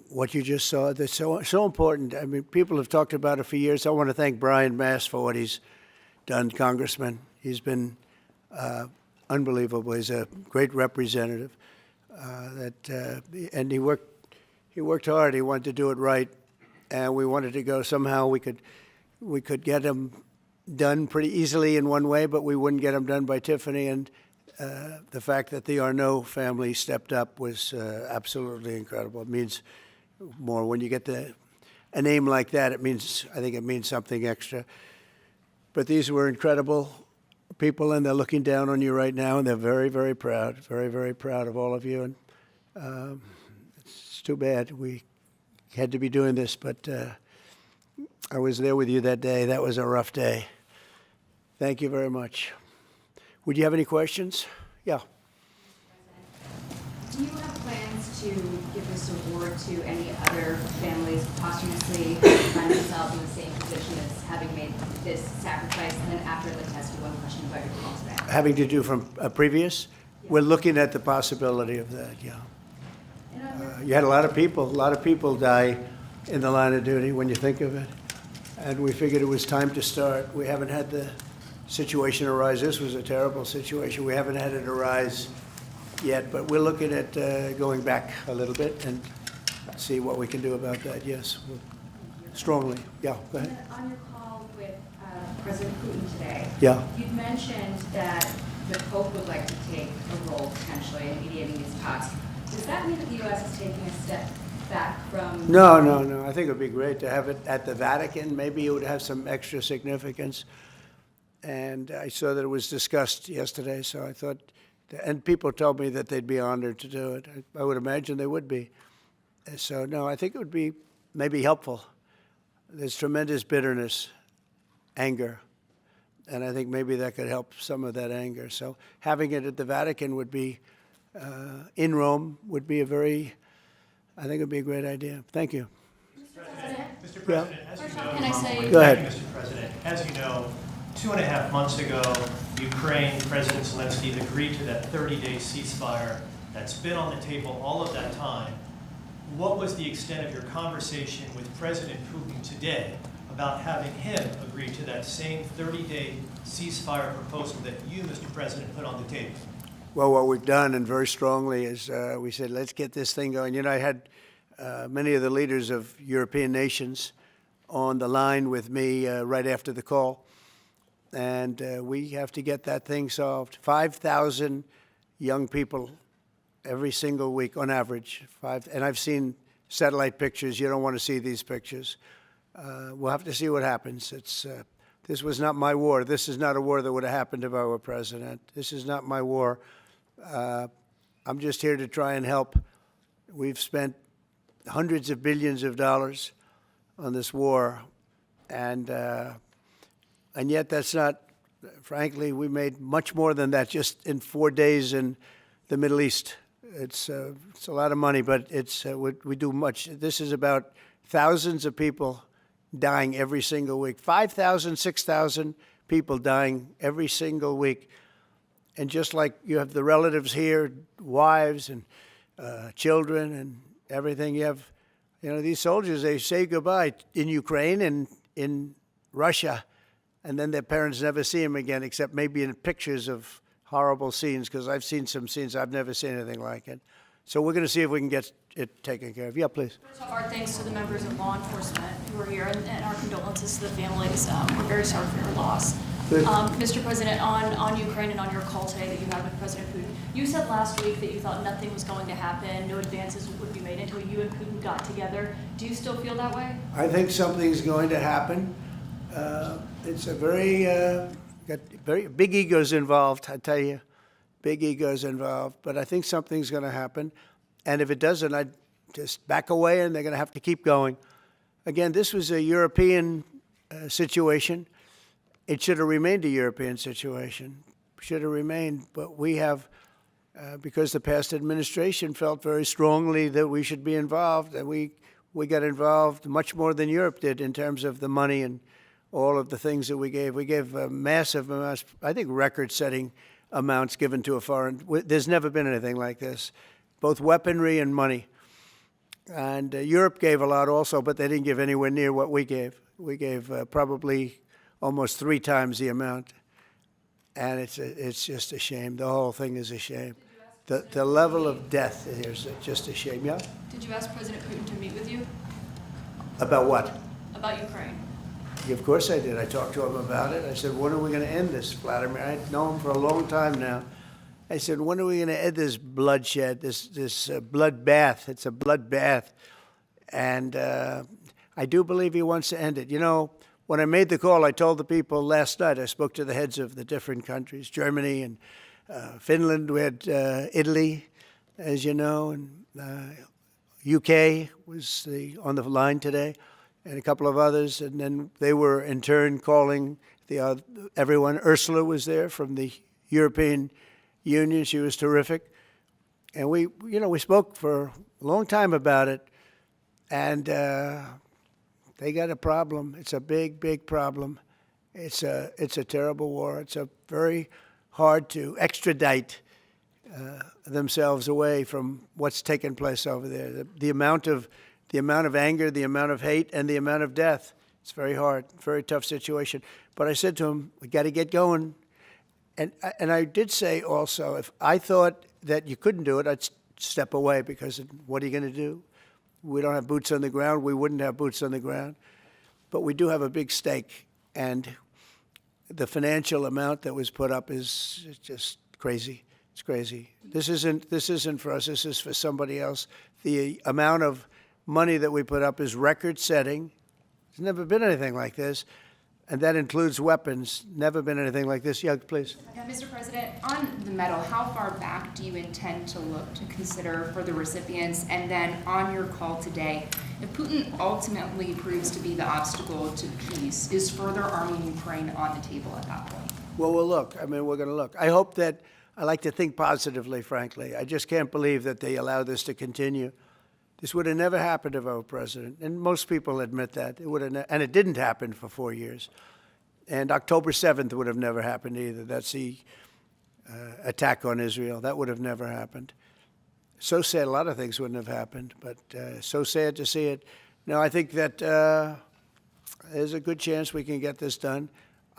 what you just saw. That's so important. I mean, people have talked about it for years. I want to thank Brian Mass for what he's done, Congressman. He's been unbelievable. He's a great representative. And he worked hard. He wanted to do it right, and we wanted to go somehow. We could get him done pretty easily in one way, but we wouldn't get him done by Tiffany. And the fact that the Arnault family stepped up was absolutely incredible. It means more when you get a name like that. I think it means something extra. But these were incredible people, and they're looking down on you right now, and they're very, very proud, very, very proud of all of you. And it's too bad we had to be doing this, but I was there with you that day. That was a rough day. Thank you very much. Would you have any questions? Yeah. Do you have plans to give this award to any other families posthumously find themselves in the same position as having made this sacrifice? And then after the test, one question about your calls back. Having to do from a previous? Yeah. We're looking at the possibility of that, yeah. You had a lot of people die in the line of duty when you think of it. And we figured it was time to start. We haven't had the situation arise. This was a terrible situation. We haven't had it arise yet, but we're looking at going back a little bit and see what we can do about that. Yes, strongly. Yeah, go ahead. On your call with President Putin today, yeah, you've mentioned that the Pope would like to take a role potentially in mediating these talks. Does that mean that the U.S. is taking a step back from? No. I think it would be great to have it at the Vatican. Maybe it would have some extra significance. And I saw that it was discussed yesterday, so I thought, and people told me that they'd be honored to do it. I would imagine they would be. So, no, I think it would be maybe helpful. There's tremendous bitterness, anger, and I think maybe that could help some of that anger. So having it at the Vatican would be, in Rome, would be I think it would be a great idea. Thank you. Mr. President, as you know, can I say? Go ahead. Mr. President, as you know, 2.5 months ago, Ukraine President Zelenskyy agreed to that 30-day ceasefire that's been on the table all of that time. What was the extent of your conversation with President Putin today about having him agree to that same 30-day ceasefire proposal that you, Mr. President, put on the table? Well, what we've done, and very strongly, is we said, let's get this thing going. You know, I had many of the leaders of European nations on the line with me right after the call. And we have to get that thing solved. 5,000 young people every single week on average. And I've seen satellite pictures. You don't want to see these pictures. We'll have to see what happens. This was not my war. This is not a war that would have happened if I were president. This is not my war. I'm just here to try and help. We've spent hundreds of billions of dollars on this war, and yet that's not, frankly, we made much more than that just in 4 days in the Middle East. It's a lot of money, but we do much. This is about thousands of people dying every single week. 5,000, 6,000 people dying every single week. And just like you have the relatives here, wives and children and everything, you have, these soldiers, they say goodbye in Ukraine and in Russia, and then their parents never see them again, except maybe in pictures of horrible scenes, because I've seen some scenes, I've never seen anything like it. So we're going to see if we can get it taken care of. Yeah, please. First off, our thanks to the members of law enforcement who are here, and our condolences to the families. We're very sorry for your loss. Mr. President, on Ukraine and on your call today that you had with President Putin, you said last week that you thought nothing was going to happen, no advances would be made until you and Putin got together. Do you still feel that way? I think something's going to happen. It's a got very big egos involved, I tell you. Big egos involved, but I think something's going to happen. And if it doesn't, I'd just back away, and they're going to have to keep going. Again, this was a European situation. It should have remained a European situation. Should have remained, but we have, because the past administration felt very strongly that we should be involved, and we got involved much more than Europe did in terms of the money and all of the things that we gave. We gave massive amounts, I think record-setting amounts given to a foreign. There's never been anything like this, both weaponry and money. And Europe gave a lot also, but they didn't give anywhere near what we gave. We gave probably almost 3 times the amount. And it's just a shame. The whole thing is a shame. The level of death here is just a shame. Yeah? Did you ask President Putin to meet with you About what? about Ukraine? Of course I did. I talked to him about it. I said, when are we going to end this, Vladimir? I've known him for a long time now. I said, when are we going to end this bloodshed, this bloodbath? It's a bloodbath. And I do believe he wants to end it. You know, when I made the call, I told the people last night, I spoke to the heads of the different countries, Germany and Finland. We had Italy, as you know, and UK was on the line today, and a couple of others. And then they were in turn calling everyone. Ursula was there from the European Union. She was terrific. And we spoke for a long time about it. And they got a problem. It's a big, big problem. It's a terrible war. It's a very hard to extradite themselves away from what's taken place over there. The amount of anger, the amount of hate, and the amount of death. It's very hard, very tough situation. But I said to him, we got to get going. And I did say also, if I thought that you couldn't do it, I'd step away, because what are you going to do? We don't have boots on the ground. We wouldn't have boots on the ground. But we do have a big stake. And the financial amount that was put up is just crazy. It's crazy. This isn't for us. This is for somebody else. The amount of money that we put up is record-setting. There's never been anything like this. And that includes weapons. Never been anything like this. Yeah, please. Mr. President, on the medal, how far back do you intend to look to consider for the recipients? And then on your call today, if Putin ultimately proves to be the obstacle to peace, is further arming Ukraine on the table at that point? Well, we'll look. I mean, we're going to look. I hope that, I like to think positively, frankly. I just can't believe that they allow this to continue. This would have never happened if I were president, and most people admit that. It would have, and it didn't happen for 4 years. And October 7th would have never happened either. That's the attack on Israel. That would have never happened. So sad, a lot of things wouldn't have happened, but so sad to see it. No, I think that there's a good chance we can get this done.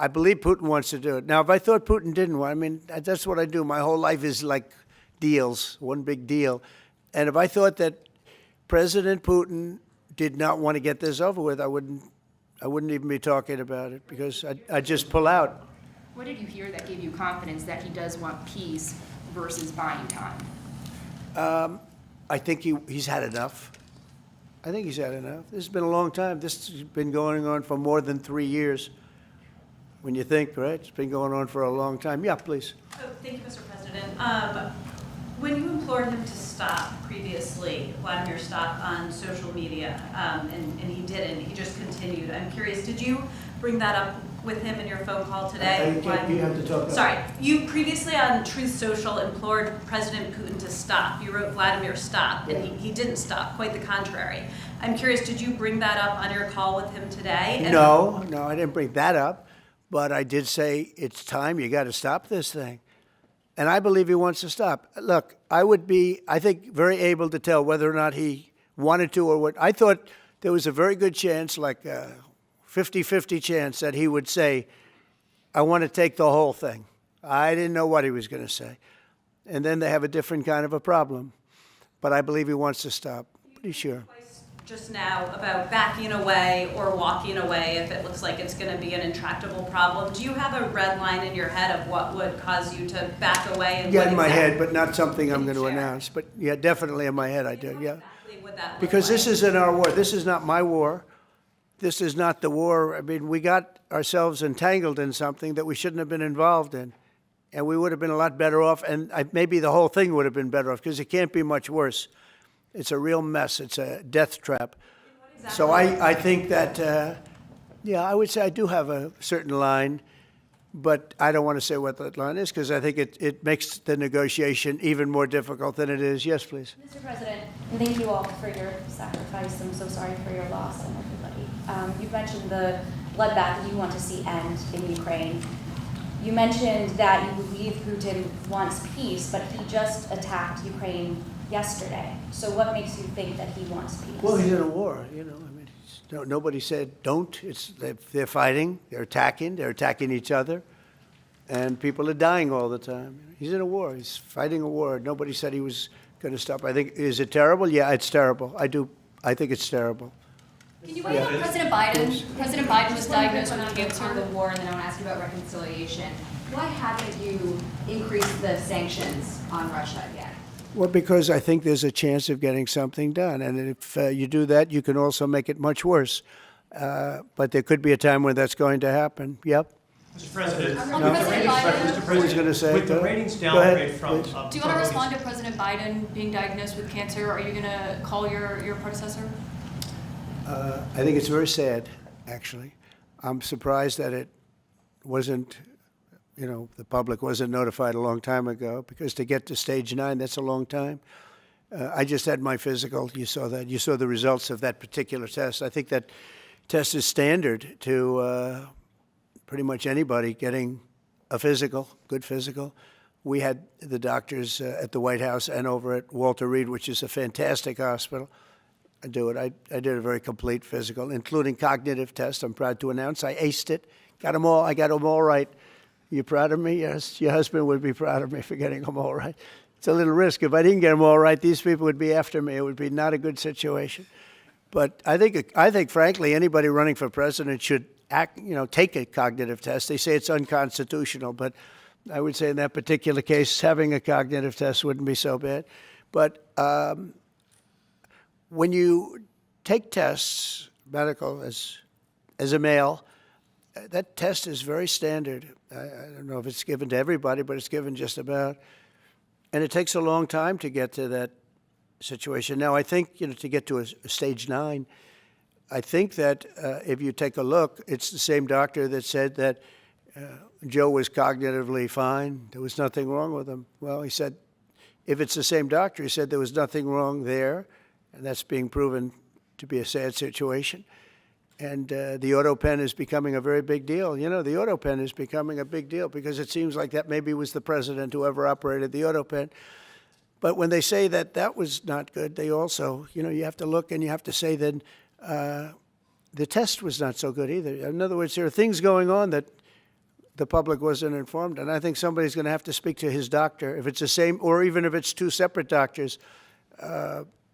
I believe Putin wants to do it. Now, if I thought Putin didn't want, I mean, that's what I do. My whole life is like deals, one big deal. And if I thought that President Putin did not want to get this over with, I wouldn't even be talking about it, because I'd just pull out. What did you hear that gave you confidence that he does want peace versus buying time? I think he's had enough. I think he's had enough. This has been a long time. This has been going on for more than 3 years. When you think, right? It's been going on for a long time. Yeah, please. Oh, thank you, Mr. President. When you implored him to stop previously, Vladimir stopped on social media, and he didn't. He just continued. I'm curious, did you bring that up with him in your phone call today? You have to talk. Sorry. You previously on Truth Social implored President Putin to stop. You wrote Vladimir stop, and he didn't stop, quite the contrary. I'm curious, did you bring that up on your call with him today? And No, I didn't bring that up. But I did say, it's time, you got to stop this thing. And I believe he wants to stop. Look, I would be, I think, very able to tell whether or not he wanted to or what. I thought there was a very good chance, like a 50-50 chance, that he would say, I want to take the whole thing. I didn't know what he was going to say. And then they have a different kind of a problem. But I believe he wants to stop. Pretty sure. Just now about backing away or walking away if it looks like it's going to be an intractable problem. Do you have a red line in your head of what would cause you to back away? And Yeah, in my head, but not something I'm going to announce. But yeah, definitely in my head I do, yeah. Exactly what that Because this isn't our war. This is not my war. This is not the war. I mean, we got ourselves entangled in something that we shouldn't have been involved in. And we would have been a lot better off, and maybe the whole thing would have been better off, because it can't be much worse. It's a real mess. It's a death trap. Exactly. So I think that, yeah, I would say I do have a certain line, but I don't want to say what that line is, because I think it makes the negotiation even more difficult than it is. Yes, please. Mr. President, and thank you all for your sacrifice. I'm so sorry for your loss and everybody. You mentioned the bloodbath that you want to see end in Ukraine. You mentioned that you believe Putin wants peace, but he just attacked Ukraine yesterday. So what makes you think that he wants peace? Well, he's in a war, you know. I mean, nobody said don't. They're fighting, they're attacking each other, and people are dying all the time. He's in a war. He's fighting a war. Nobody said he was going to stop. I think, is it terrible? Yeah, it's terrible. I think it's terrible. Can you weigh in on President Biden? President Biden was diagnosed with the cancer. war, and then I want to ask you about reconciliation. Why haven't you increased the sanctions on Russia yet? Well, because I think there's a chance of getting something done. And if you do that, you can also make it much worse. But there could be a time when that's going to happen. Yep. Mr. President, On President Biden, Who was gonna say it? with the Go- ratings go ahead, downgrade from... please. do you want to from respond to President Biden being diagnosed with cancer? Are you going to call your predecessor? I think it's very sad, actually. I'm surprised that it wasn't, the public wasn't notified a long time ago, because to get to stage 9, that's a long time. I just had my physical. You saw that. You saw the results of that particular test. I think that test is standard to pretty much anybody getting a physical, good physical. We had the doctors at the White House and over at Walter Reed, which is a fantastic hospital, do it. I did a very complete physical, including cognitive tests. I'm proud to announce I aced it. Got them all. I got them all right. You proud of me? Yes. Your husband would be proud of me for getting them all right. It's a little risk. If I didn't get them all right, these people would be after me. It would be not a good situation. But I think, frankly, anybody running for president should take a cognitive test. They say it's unconstitutional, but I would say in that particular case, having a cognitive test wouldn't be so bad. But when you take tests, medical, as a male, that test is very standard. I don't know if it's given to everybody, but it's given just about. And it takes a long time to get to that situation. Now, I think, to get to a stage 9, I think that if you take a look, it's the same doctor that said that Joe was cognitively fine. There was nothing wrong with him. Well, he said, if it's the same doctor, he said there was nothing wrong there, and that's being proven to be a sad situation. And the auto pen is becoming a very big deal. The auto pen is becoming a big deal because it seems like that maybe was the president who ever operated the auto pen. But when they say that that was not good, they also, you have to look and you have to say then the test was not so good either. In other words, there are things going on that the public wasn't informed, and I think somebody's going to have to speak to his doctor. If it's the same, or even if it's two separate doctors,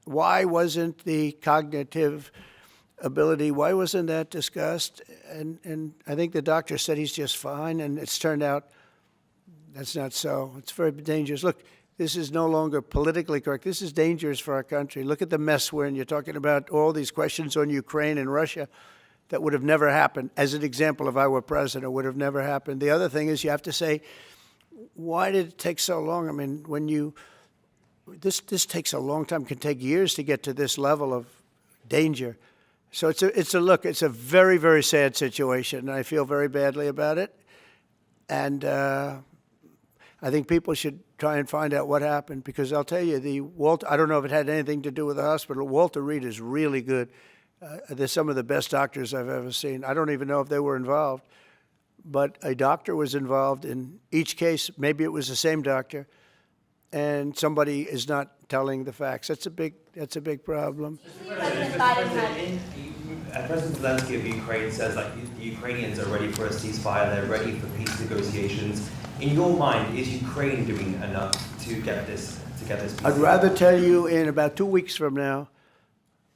why wasn't the cognitive ability, why wasn't that discussed? And I think the doctor said he's just fine, and it's turned out that's not so. It's very dangerous. Look, this is no longer politically correct. This is dangerous for our country. Look at the mess we're in. You're talking about all these questions on Ukraine and Russia that would have never happened. As an example, if I were president, would have never happened. The other thing is you have to say, why did it take so long? I mean, this takes a long time. It can take years to get to this level of danger. So it's a very, very sad situation, and I feel very badly about it. And I think people should try and find out what happened, because I'll tell you, I don't know if it had anything to do with the hospital. Walter Reed is really good. They're some of the best doctors I've ever seen. I don't even know if they were involved, but a doctor was involved in each case. Maybe it was the same doctor, and somebody is not telling the facts. That's a big problem. President Biden had President Zelenskyy of Ukraine says that the Ukrainians are ready for a ceasefire, they're ready for peace negotiations. In your mind, is Ukraine doing enough to get this peace? I'd rather tell you in about 2 weeks from now,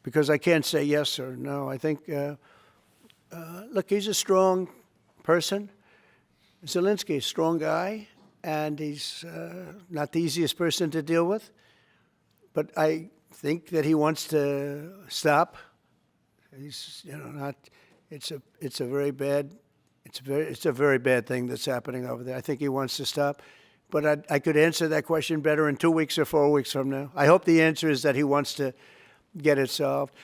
because I can't say yes or no. I think, look, he's a strong person. Zelenskyy, a strong guy, and he's not the easiest person to deal with. But I think that he wants to stop. He's, not. It's a very bad thing that's happening over there. I think he wants to stop. But I could answer that question better in 2 weeks or 4 weeks from now. I hope the answer is that he wants to get it solved.